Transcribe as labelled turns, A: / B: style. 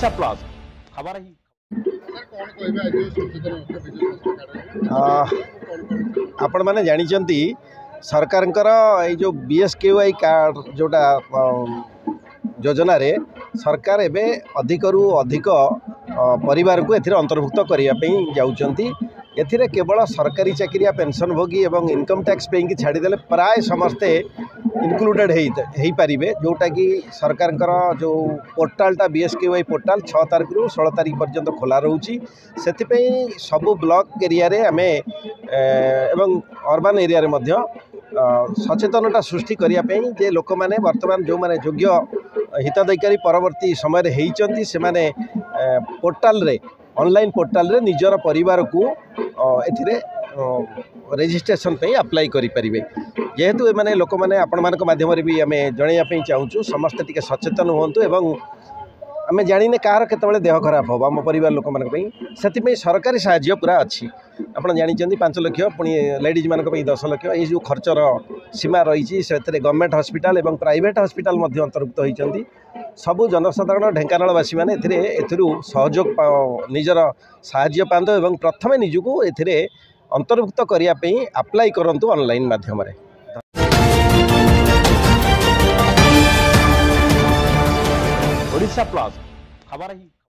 A: Odisha plus खबर ही
B: आपण मैंने जानी सरकार जो BSKY कार्ड जोटा योजना रे सरकार एबे अधिक रु अधिक परिवार को एथिरे अंतर्भुक्त करने जाउचंती। एथिरे केवल सरकारी चाकरिया पेंशन भोगी एवं इनकम टैक्स पे छाड़ीदे प्राय समस्ते इनक्लूडेड हो पारे, जोटा कि सरकार जो पोर्टालटा BSKY पोर्टाल 6 तारिख रु 16 तारिख पर्यंत खोला रोची। से सबु ब्लॉक एरिया रे आमे एवं अर्बन एरिया रे मध्य सचेतनता सृष्टि करने जे लोक मैंने वर्तमान जो मैंने योग्य हिताधिकारी परवर्ती समय होती से पोर्टाल रे ऑनलाइन पोर्टाल रे निजर परिवार को एथिरे रेजिस्ट्रेशन पे अप्लाई करि परिबे। जेहेतु माने लोक मैंने आपण मानक माध्यम भी आम जनवाई चाहूँ समस्ते टिके सचेतन होंतु एवं आम जाने कह केतबेले देह खराब हम आम परिवार लोक मानी से सरकारी साहाय्य पूरा अच्छी। आपड़ जानी 5 लाख पुणी लेडीज मान 10 लाख ये जो खर्चर सीमा रही से गवर्नमेंट हॉस्पिटल एवं प्राइवेट हॉस्पिटल अंतर्भुक्त होती। सबू जनसाधारण ढेंकानालवासी मैंने सहयोग निजर साहाय्य पाते एवं प्रथमे निजको ए अंतर्भुक्त करने अप्लाई करंतु ऑनलाइन माध्यम।
A: ओडिशा प्लस खबर ही।